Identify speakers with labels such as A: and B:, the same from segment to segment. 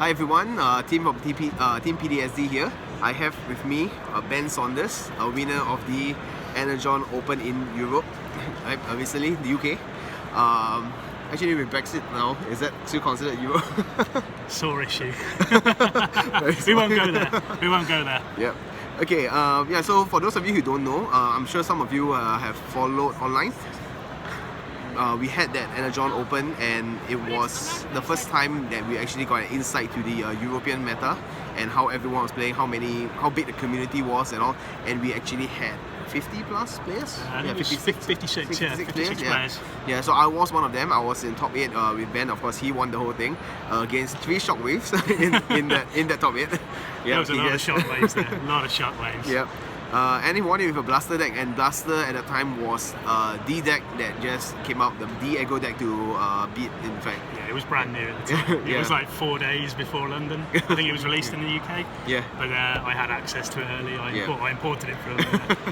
A: Hi everyone, team from Team PTSD here. I have with me Ben Saunders, a winner of the Energon Open in Europe, right, recently, the UK. Actually with Brexit now, is that still considered Europe?
B: Sore issue. We won't go there. We won't go there.
A: Yep. Okay, yeah, so for those of you who don't know, I'm sure some of you have followed online. We had that Energon Open and it was the first time that we actually got an insight to the European meta and how everyone was playing, how big the community was and all, and we actually had 50 plus players?
B: Yeah, 56 players.
A: Yeah, so I was one of them. I was in top 8 with Ben. Of course, he won the whole thing against 3 shockwaves in that top 8.
B: Yeah, there was a lot of shockwaves there. A lot of shockwaves.
A: Yeah. And he won it with a Blaster deck, and Blaster at the time was the deck that just came out, the aggro deck to beat, in fact.
B: Yeah, it was brand new at the time. It was like 4 days before London. I think it was released in the UK.
A: Yeah.
B: But I had access to it early. I imported it from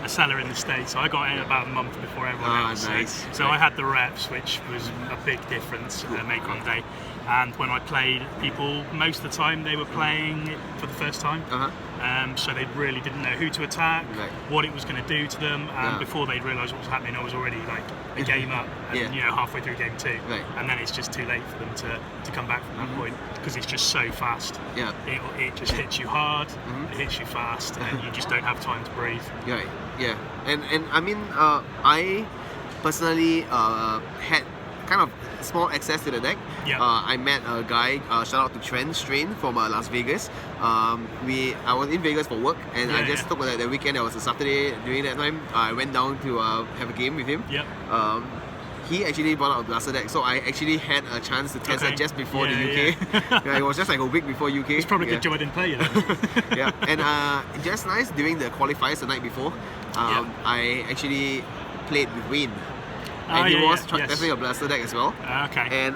B: a seller in the States, so I got it about a month before everyone else.
A: Nice.
B: So I had the reps, which was a big difference make on day. And when I played, people, most of the time they were playing it for the first time. So they really didn't know who to attack, what it was going to do to them, and before they'd realise what was happening, I was already like a game up, and halfway through game 2, and then it's just too late for them to come back from that point, because it's just so fast.
A: Yeah.
B: It just hits you hard, it hits you fast, and you just don't have time to breathe.
A: Yeah. And I mean, I personally had kind of small access to the deck. I met a guy, shout out to Trent Strain from Las Vegas. I was in Vegas for work, and I just took the weekend. It was a Saturday. During that time, I went down to have a game with him. He actually brought out a Blaster deck, so I actually had a chance to test it just before the UK. It was just like a week before UK.
B: It's probably a good job I didn't play it.
A: And just nice, during the qualifiers the night before, I actually played with Wayne. And he was testing a Blaster deck as well. And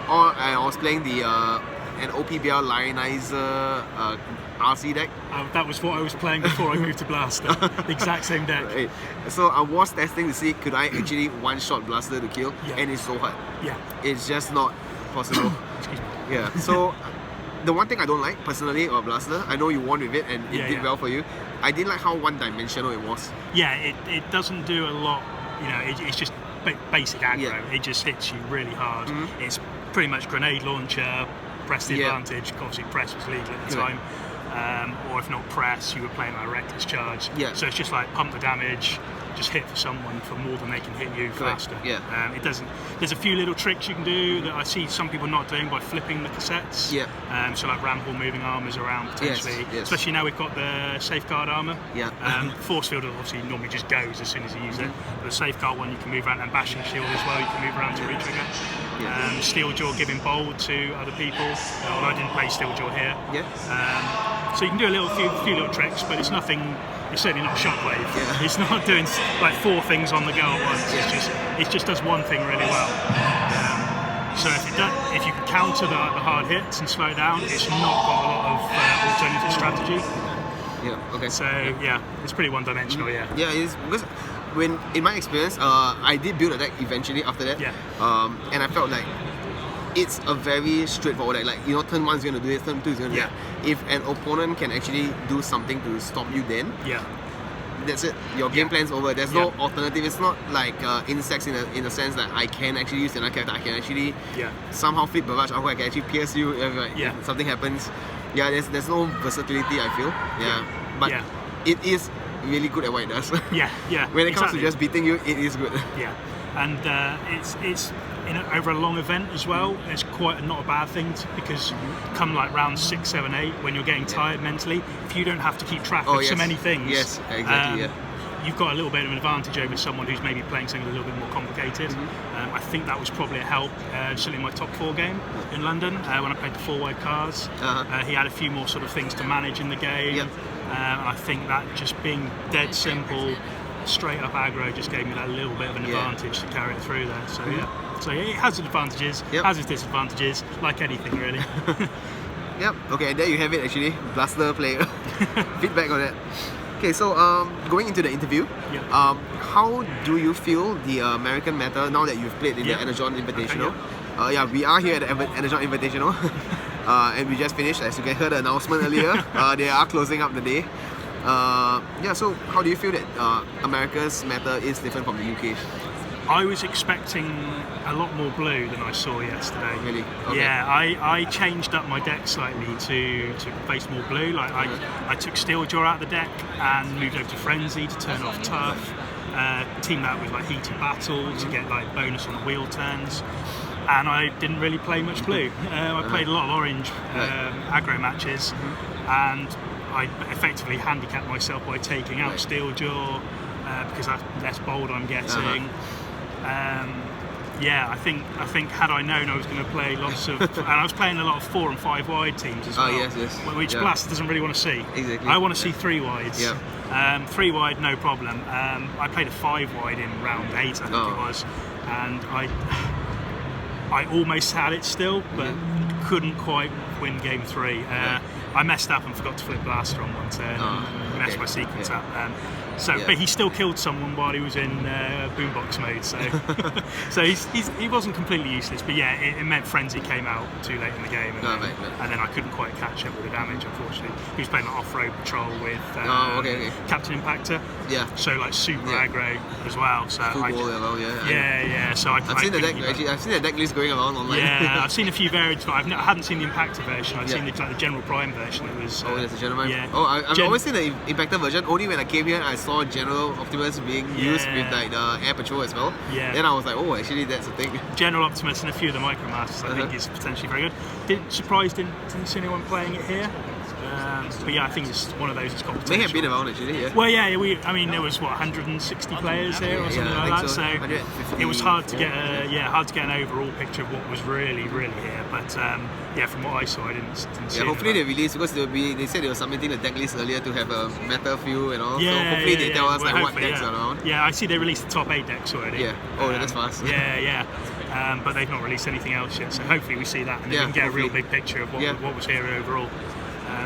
A: I was playing an OPBL Lionizer RC deck.
B: That was what I was playing before I moved to Blaster. The exact same deck.
A: Right. So I was testing to see could I actually one-shot Blaster to kill, and it's so hard. It's just not possible. So the one thing I don't like personally about Blaster, I know you won with it and it did well for you. I didn't like how one-dimensional it was.
B: It doesn't do a lot. It's just basic aggro. It just hits you really hard. It's pretty much grenade launcher, press the advantage. Obviously press was legal at the time, or if not press, you were playing like a reckless charge. So it's just like pump the damage, just hit for someone for more than they can hit you faster. It doesn't. There's a few little tricks you can do that I see some people not doing by flipping the cassettes. So like ramble moving armors around potentially. Especially now we've got the safeguard armor. Force field obviously normally just goes as soon as you use it. But the safeguard one you can move around, and bashing shield as well. You can move around to re-trigger. Steel jaw giving bold to other people. Although I didn't play steel jaw here. So you can do a few little tricks, but it's nothing. It's certainly not shockwave. It's not doing like 4 things on the go at once. It just does one thing really well. So if you can counter the hard hits and slow down, it's not got a lot of alternative strategy. So it's pretty one-dimensional. It
A: is, because in my experience, I did build a deck eventually after that. And I felt like it's a very straightforward deck. Like, turn 1 is going to do this, turn 2 is going to do that. If an opponent can actually do something to stop you, then that's it. Your game plan's over. There's no alternative. It's not like insects in a sense that I can actually use another character. I can actually somehow flip Barrage. I can actually pierce you if something happens. There's no versatility, I feel. But it is really good at what it does. When it comes to just beating you, it is good.
B: And it's over a long event as well. It's quite not a bad thing because come like round 6, 7, 8, when you're getting tired mentally, if you don't have to keep track of so many things, you've got a little bit of an advantage over someone who's maybe playing something a little bit more complicated. I think that was probably a help, certainly in my top 4 game in London when I played the 4 wide cards. He had a few more sort of things to manage in the game, and I think that just being dead simple, straight up aggro just gave me that little bit of an advantage to carry it through there. So it has its advantages, has its disadvantages, like anything really.
A: Okay, and there you have it actually, Blaster player. Feedback on that. Okay, so going into the interview, how do you feel the American meta now that you've played in the Energon Invitational? We are here at the Energon Invitational. and we just finished, as you can hear the announcement earlier. They are closing up the day. Yeah, so how do you feel that America's meta is different from the UK?
B: I was expecting a lot more blue than I saw yesterday.
A: Really? Okay.
B: Yeah, I changed up my deck slightly to face more blue. Like I took Steeljaw out of the deck and moved over to Frenzy to turn off Tough. Teamed that with like Heated Battle to get like bonus on the wheel turns. And I didn't really play much blue. I played a lot of orange aggro matches, and I effectively handicapped myself by taking out Steeljaw because that's less bold I'm getting. Yeah, I think had I known I was going to play lots of, and I was playing a lot of 4 and 5 wide teams as well, which Blaster doesn't really want to see.
A: Exactly.
B: I want to see 3 wides. 3 wide, no problem. I played a 5 wide in round 8, I think it was, and I almost had it still, but couldn't quite win game 3. I messed up and forgot to flip Blaster on one turn and messed my sequence up. But he still killed someone while he was in boombox mode, so he wasn't completely useless. But yeah, it meant Frenzy came out too late in the game, and then I couldn't quite catch up with the damage, unfortunately. He was playing like off-road patrol with Captain Impactor, so like super aggro as well. So So
A: I've seen the deck. Actually, I've seen the deck list going around online.
B: Yeah, I've seen a few variants, but I hadn't seen the Impactor version. I've seen the General Prime version. It was
A: there's a General Prime.
B: Yeah.
A: I've always seen the Impactor version. Only when I came here, I saw General Optimus being used with like the Air Patrol as well. Then I was like, oh, actually that's a thing.
B: General Optimus and a few of the Micromasters I think is potentially very good. Didn't see anyone playing it here. But yeah, I think it's one of those that's got potential.
A: May have been around actually,
B: Well, yeah, I mean, there was 160 players here or something like that. So it was hard to get an overall picture of what was really here. But from what I saw, I didn't see.
A: Hopefully they release, because they said they were submitting the deck list earlier to have a meta feel and all. So hopefully they tell us like what decks are around.
B: Yeah, I see they released the top 8 decks already.
A: Yeah. That's fast.
B: But they've not released anything else yet. So hopefully we see that and we can get a real big picture of what was here overall.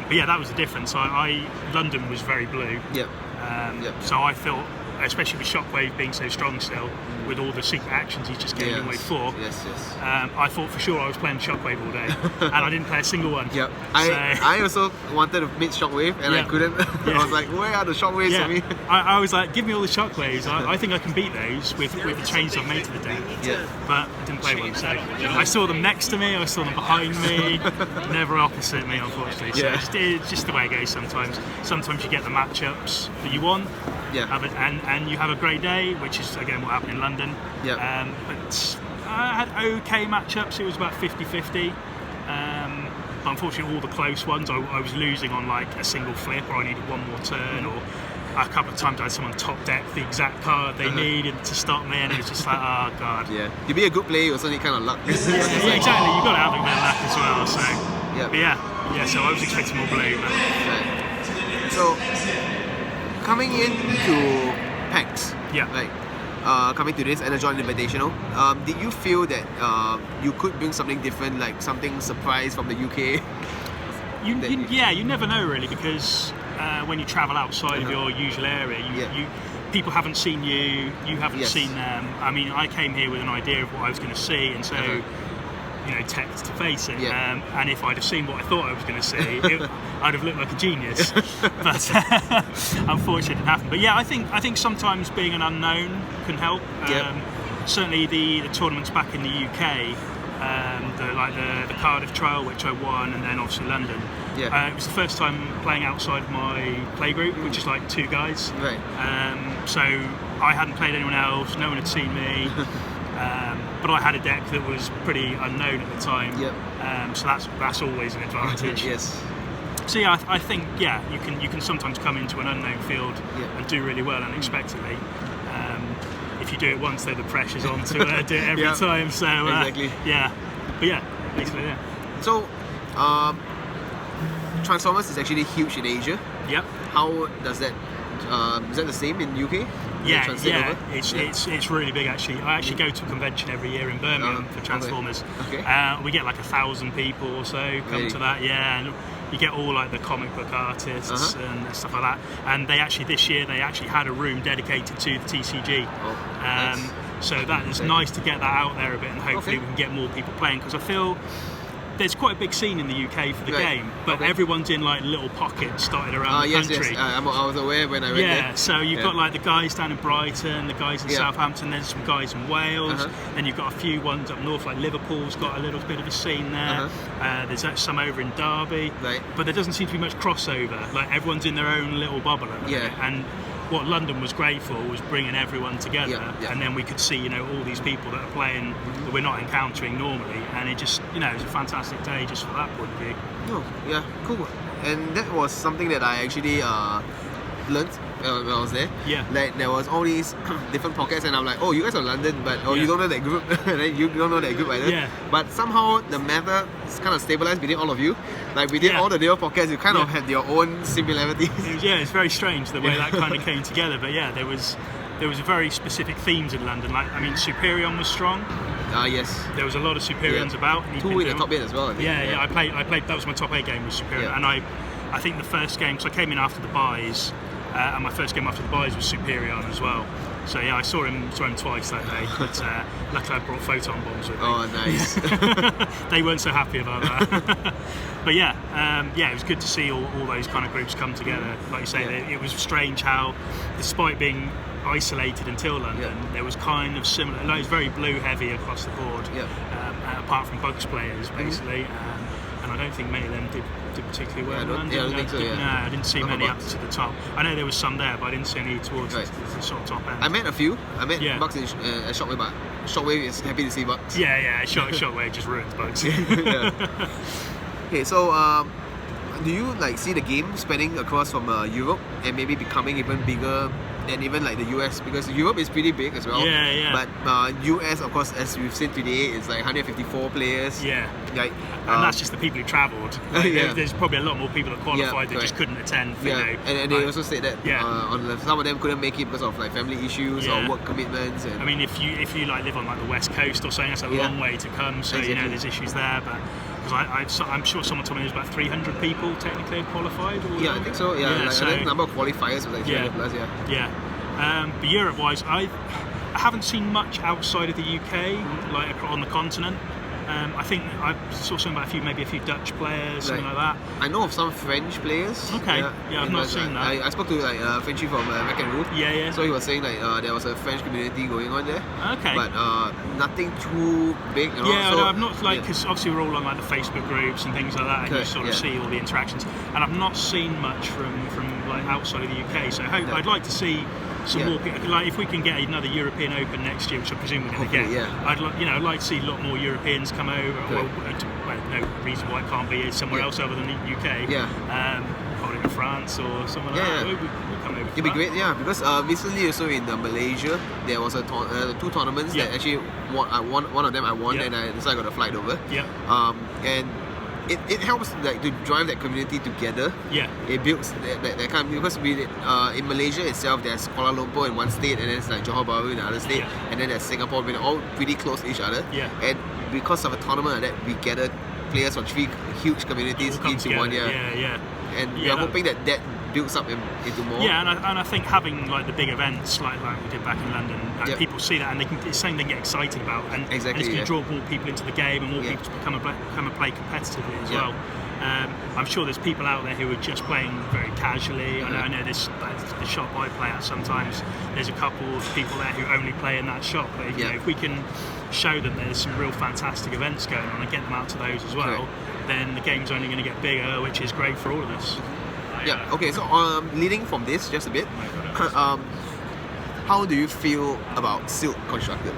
B: But yeah, that was the difference. London was very blue. So I felt, especially with Shockwave being so strong still, with all the secret actions he's just getting in wave 4. I thought for sure I was playing Shockwave all day, and I didn't play a single one.
A: I also wanted to mid Shockwave, and I couldn't. I was like, where are the Shockwaves for me?
B: I was like, give me all the Shockwaves. I think I can beat those with the changes I've made to the deck. But I didn't play one. So I saw them next to me, I saw them behind me, never opposite me, unfortunately. So it's just the way it goes sometimes. Sometimes you get the matchups that you want. And you have a great day, which is again what happened in London. But I had okay matchups. It was about 50-50. But unfortunately, all the close ones, I was losing on like a single flip, or I needed one more turn, or a couple of times I had someone top deck the exact card they needed to stop me, and it was just like, oh god.
A: To be a good player, you also need kind of luck.
B: Exactly. You've got to have a bit of luck as well. So so I was expecting more blue.
A: So coming into PAX, coming to this Energon Invitational, did you feel that you could bring something different, like something surprise from the UK?
B: You never know really, because when you travel outside of your usual area, people haven't seen you, you haven't seen them. I mean, I came here with an idea of what I was going to see, and so text to face it. And if I'd have seen what I thought I was going to see, I'd have looked like a genius. But unfortunately, it didn't happen. But yeah, I think sometimes being an unknown can help. Certainly, the tournaments back in the UK, the Cardiff trial, which I won, and then obviously London. It was the first time playing outside of my playgroup, which is like 2 guys. So I hadn't played anyone else. No one had seen me. But I had a deck that was pretty unknown at the time, so that's always an advantage. So yeah, I think you can sometimes come into an unknown field and do really well unexpectedly. If you do it once, though, the pressure's on to do it every time. So basically.
A: So Transformers is actually huge in Asia. How does that? Is that the same in UK? It's
B: really big actually. I actually go to a convention every year in Birmingham for Transformers. We get like 1,000 people or so come to that. And you get all like the comic book artists and stuff like that. And this year they actually had a room dedicated to the TCG. So that is nice to get that out there a bit, and hopefully we can get more people playing, because I feel there's quite a big scene in the UK for the game, but everyone's in like little pockets started around the country.
A: Yes. I was aware when I went there.
B: Yeah, so you've got like the guys down in Brighton, the guys in Southampton, there's some guys in Wales, then you've got a few ones up north, like Liverpool's got a little bit of a scene there. There's some over in Derby, but there doesn't seem to be much crossover. Like everyone's in their own little bubble at the minute. And what London was great for was bringing everyone together, and then we could see, all these people that are playing that we're not encountering normally, and it just, it was a fantastic day just from that point of view.
A: Oh, yeah, cool. And that was something that I actually learned when I was there.
B: Yeah.
A: Like there was all these different pockets, and I'm like, oh, you guys are London, but you don't know that group, and you don't know that group either.
B: Yeah.
A: But somehow the method kind of stabilized between all of you. Like within all the different pockets, you kind of had your own similarities.
B: It's very strange the way that kind of came together. But yeah, there was very specific themes in London. Like, I mean, Superion was strong.
A: Yes.
B: There was a lot of Superions about.
A: Two in the top 8 as well, I think.
B: Yeah. I played. That was my top 8 game was Superion, and I think the first game, because I came in after the buys, and my first game after the buys was Superion as well. So yeah, I saw him twice that day, but luckily I brought photon bombs with me.
A: Oh, nice.
B: They weren't so happy about that. But it was good to see all those kind of groups come together. Like you say, it was strange how, despite being isolated until London, there was kind of similar. Like, it was very blue heavy across the board, apart from Bugs players basically, and I don't think many of them did particularly well in London.
A: I don't think so.
B: No, I didn't see many up to the top. I know there was some there, but I didn't see any towards the sort of top end.
A: I met a few. I met Bugs in Shockwave, but Shockwave is happy to see Bugs.
B: Shockwave just ruins Bugs.
A: Okay, so do you see the game spanning across from Europe and maybe becoming even bigger than even the US, because Europe is pretty big as well. But US, of course, as we've seen today, is 154 players.
B: And that's just the people who travelled. There's probably a lot more people that qualified that just couldn't attend.
A: And they also said that some of them couldn't make it because of family issues or work commitments. And
B: I mean, if you live on the West Coast or something, that's a long way to come. So there's issues there, but. I'm sure someone told me there's about 300 people technically qualified.
A: I think so. I think the number of qualifiers was 300 plus.
B: But Europe-wise, I haven't seen much outside of the UK, on the continent. I think I saw about a few Dutch players, something like that.
A: I know of some French players.
B: Okay, I've not seen that.
A: I spoke to Frenchy from McEnroe. So he was saying there was a French community going on there.
B: Okay.
A: But nothing too big.
B: I've not because obviously we're all on the Facebook groups and things like that, and you sort of see all the interactions. And I've not seen much from outside of the UK. So I'd like to see some more people. If we can get another European Open next year, which I presume we're going to get, I'd like to see a lot more Europeans come over. Well, no reason why it can't be somewhere else other than the UK. Probably in France or somewhere like that. We'll come over.
A: It'd be great, because recently also in Malaysia there was two tournaments that actually one of them I won, and I decided I got a flight over. And it helps to drive that community together. It builds that kind of, because in Malaysia itself there's Kuala Lumpur in one state, and then there's Johor Bahru in another state, and then there's Singapore. We're all pretty close to each other. And because of a tournament like that, we gathered players from 3 huge communities into 1 year. And we are hoping that builds up into more.
B: And I think having the big events like we did back in London, people see that and it's something they can get excited about, and it's going to draw more people into the game and more people to come and play competitively as well. I'm sure there's people out there who are just playing very casually. I know this the shop I play at sometimes. There's a couple of people there who only play in that shop. But if we can show them there's some real fantastic events going on and get them out to those as well, then the game's only going to get bigger, which is great for all of us.
A: Okay. So leading from this just a bit, how do you feel about Silk Constructed?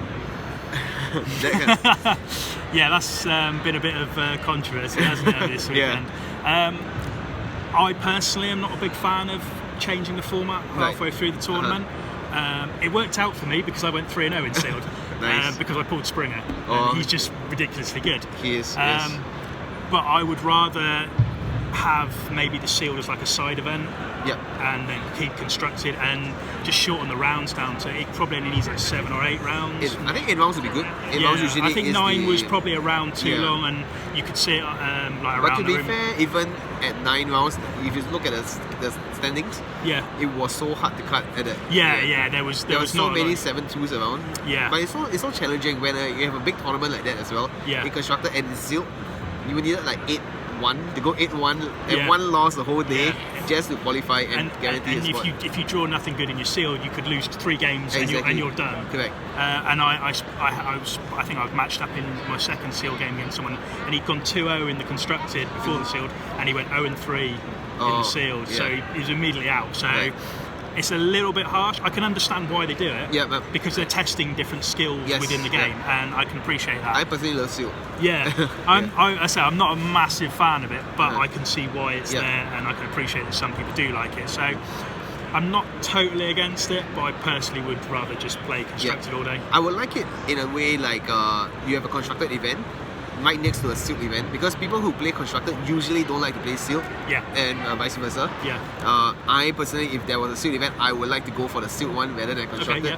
B: That's been a bit of controversy, hasn't it, this weekend? I personally am not a big fan of changing the format halfway through the tournament. It worked out for me because I went 3-0 in sealed. Because I pulled Springer, and he's just ridiculously good.
A: He is.
B: But I would rather have maybe the sealed as a side event, and then keep constructed and just shorten the rounds down to, it probably only needs 7 or 8 rounds.
A: I think 8 rounds would be good. 8 rounds usually
B: I think 9 was probably a round too long, and you could see it around the room.
A: But to be fair, even at 9 rounds, if you look at the standings, it was so hard to cut at that. There was so many 7-2s around.
B: But
A: it's so challenging when you have a big tournament like that as well. In constructed and it's sealed. you needed like 8-1 to go 8-1 and one loss the whole day just to qualify and guarantee a spot.
B: If you draw nothing good in your sealed, you could lose 3 games and you're done.
A: Correct.
B: And I think I was matched up in my second sealed game against someone, and he'd gone 2-0 in the constructed before the sealed, and he went 0-3 in the sealed, so he was immediately out. So. Right. It's a little bit harsh. I can understand why they do it, because they're testing different skills within the game, and I can appreciate that.
A: I personally love Seal.
B: Yeah, I'm not a massive fan of it, but I can see why it's there, and I can appreciate that some people do like it. So I'm not totally against it, but I personally would rather just play constructed all day.
A: I would like it in a way like you have a constructed event right next to a sealed event, because people who play constructed usually don't like to play sealed, and vice versa. I personally, if there was a sealed event, I would like to go for the sealed one rather than constructed.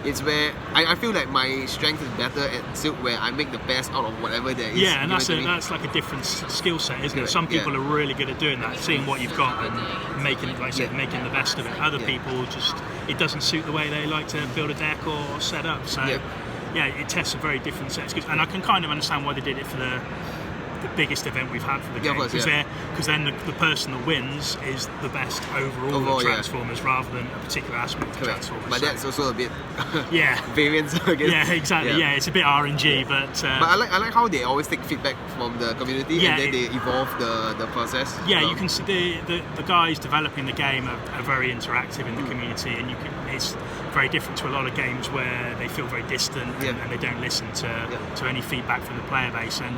A: It's where I feel like my strength is better at sealed, where I make the best out of whatever there is.
B: Yeah, and that's like a different skill set, isn't it? Some people are really good at doing that, seeing what you've got and making, like I said, making the best of it. Other people just, it doesn't suit the way they like to build a deck or set up. So. Yeah, it tests a very different set of skills, and I can kind of understand why they did it for the biggest event we've had for the game, because then the person that wins is the best overall of Transformers rather than a particular aspect of Transformers.
A: But that's also a bit variance, I guess.
B: Yeah, exactly. Yeah, it's a bit RNG, but
A: I like how they always take feedback from the community and then they evolve the process.
B: Yeah, you can see the guys developing the game are very interactive in the community, and it's very different to a lot of games where they feel very distant and they don't listen to any feedback from the player base. And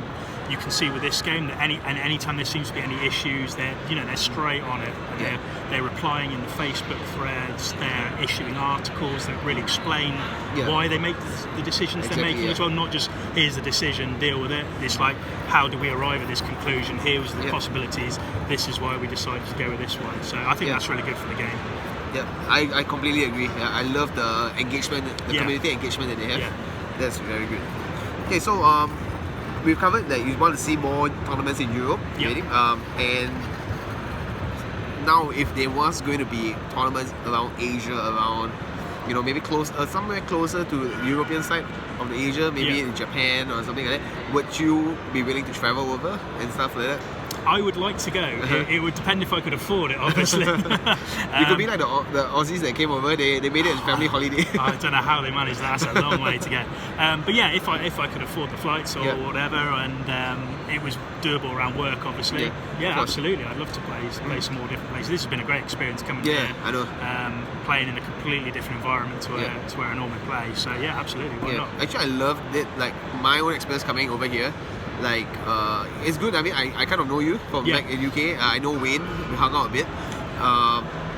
B: you can see with this game that anytime there seems to be any issues, they're straight on it. And they're replying in the Facebook threads. They're issuing articles that really explain why they make the decisions they're making as well. Not just here's the decision, deal with it. It's like, how do we arrive at this conclusion? Here's the possibilities. This is why we decided to go with this one. So I think that's really good for the game.
A: Yeah, I completely agree. I love the engagement, the community engagement that they have. That's very good. Okay, so we've covered that you want to see more tournaments in Europe, and now if there was going to be tournaments around Asia, around maybe somewhere closer to the European side of the Asia, maybe in Japan or something like that, would you be willing to travel over and stuff like that?
B: I would like to go. It would depend if I could afford it, obviously.
A: You could be like the Aussies that came over. They made it a family holiday.
B: I don't know how they managed that. That's a long way to get. But yeah, if I could afford the flights or whatever, and it was doable around work, obviously. Yeah, absolutely. I'd love to play some more different places. This has been a great experience coming here.
A: I know.
B: Playing in a completely different environment to where I normally play. So yeah, absolutely. Why not?
A: Actually, I loved it. Like my own experience coming over here. Like it's good. I mean, I kind of know you from back in UK. I know Wayne. We hung out a bit.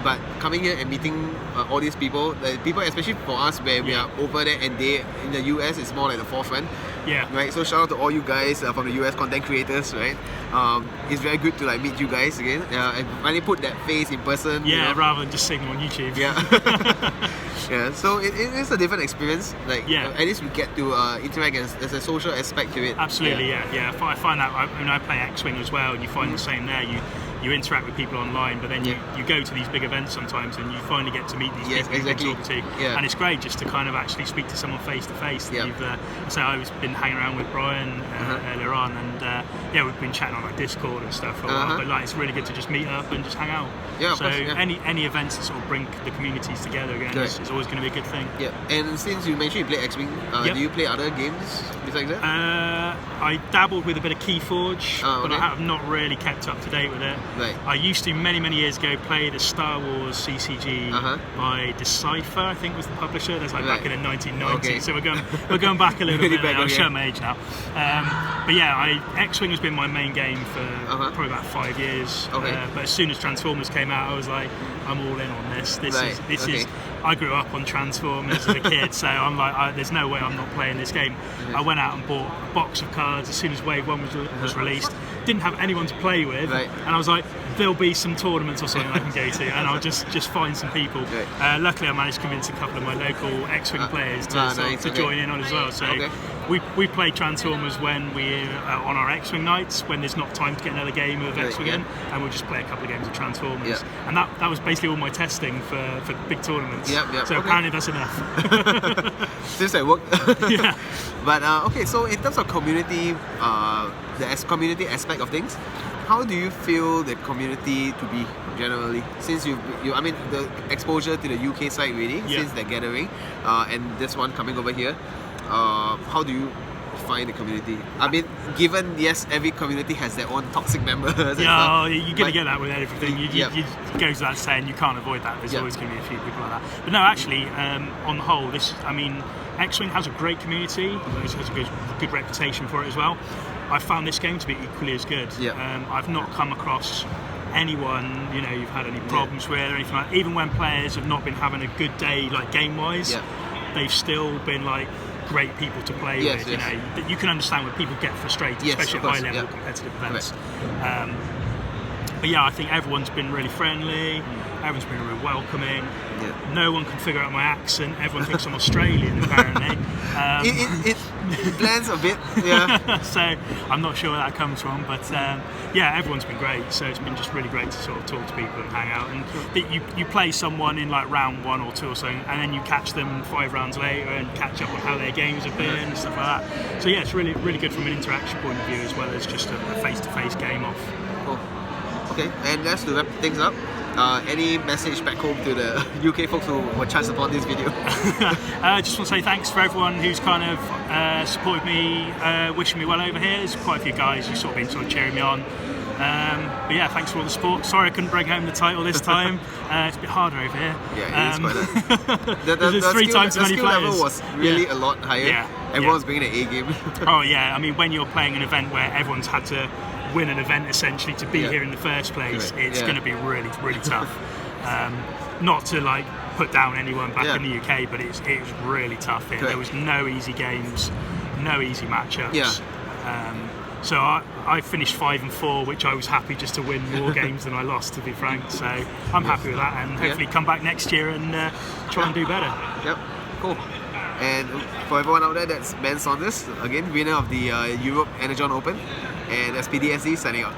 A: But coming here and meeting all these people, especially for us where we are over there, and they in the US, it's more like the forefront. Right. So shout out to all you guys from the US, content creators. Right. It's very good to like meet you guys again and finally put that face in person.
B: Rather than just seeing them on YouTube.
A: So it is a different experience. Like at least we get to interact, and there's a social aspect to it.
B: Absolutely. I find that. I play X-Wing as well, and you find the same there. You interact with people online, but then you go to these big events sometimes, and you finally get to meet these people you can talk to. And it's great just to kind of actually speak to someone face to face. So I've been hanging around with Brian earlier on, and we've been chatting on like Discord and stuff for a while. But like, it's really good to just meet up and just hang out. So any events that sort of bring the communities together again is always going to be a good thing.
A: And since you mentioned you play X-Wing, do you play other games besides that?
B: I dabbled with a bit of Keyforge, but I have not really kept up to date with it. I used to many years ago play the Star Wars CCG by Decipher, I think was the publisher. That's like back in the 1990s. So we're going back a little bit. I'll show my age now. But X-Wing has been my main game for probably about 5 years. But as soon as Transformers came out, I was like, I'm all in on this. This is. I grew up on Transformers as a kid, so I'm like, there's no way I'm not playing this game. I went out and bought a box of cards as soon as Wave 1 was released. Didn't have anyone to play with, and I was like, there'll be some tournaments or something I can go to, and I'll just find some people. Luckily, I managed to convince a couple of my local X-Wing players to join in on as well. So we play Transformers when we on our X-Wing nights, when there's not time to get another game of X-Wing in, and we'll just play a couple of games of Transformers. And that was basically all my testing for big tournaments. So apparently that's enough.
A: Seems like work. But so in terms of community community aspect of things, how do you feel the community to be generally? Since you I mean, the exposure to the UK side really, since the gathering, and this one coming over here, how do you find the community? I mean, given yes, every community has their own toxic members.
B: Yeah, you're going to get that with everything. It goes without saying, you can't avoid that. There's always going to be a few people like that. But no, actually, on the whole, X-Wing has a great community. It has a good reputation for it as well. I found this game to be equally as good. I've not come across anyone you've had any problems with or anything like that. Even when players have not been having a good day, like game-wise, they've still been like great people to play with. You can understand when people get frustrated, especially at high-level competitive events. But yeah, I think everyone's been really friendly. Everyone's been really welcoming. No one can figure out my accent. Everyone thinks I'm Australian, apparently.
A: It blends a bit,
B: So I'm not sure where that comes from, but everyone's been great. So it's been just really great to sort of talk to people and hang out. And you play someone in like round 1 or 2 or something, and then you catch them 5 rounds later and catch up on how their games have been and stuff like that. So yeah, it's really, really good from an interaction point of view as well as just a face-to-face game off.
A: Cool. Okay, and that's to wrap things up. Any message back home to the UK folks who were chance upon this video?
B: I just want to say thanks for everyone who's kind of supported me, wishing me well over here. There's quite a few guys who've sort of been cheering me on. But yeah, thanks for all the support. Sorry I couldn't bring home the title this time. It's a bit harder over here.
A: Yeah, it is quite hard.
B: There's 3 times as many
A: players. The skill level was really a lot higher. Everyone's bringing an A game.
B: Oh yeah, I mean when you're playing an event where everyone's had to win an event essentially to be here in the first place, it's going to be really, really tough. Not to like put down anyone back in the UK, but it was really tough here. There was no easy games, no easy matchups. So I finished 5-4, which I was happy just to win more games than I lost, to be frank. So I'm happy with that, and hopefully come back next year and try and do better.
A: Yep, cool. And for everyone out there, that's Ben Saunders, again, winner of the Europe Energon Open. And that's PTSD signing out.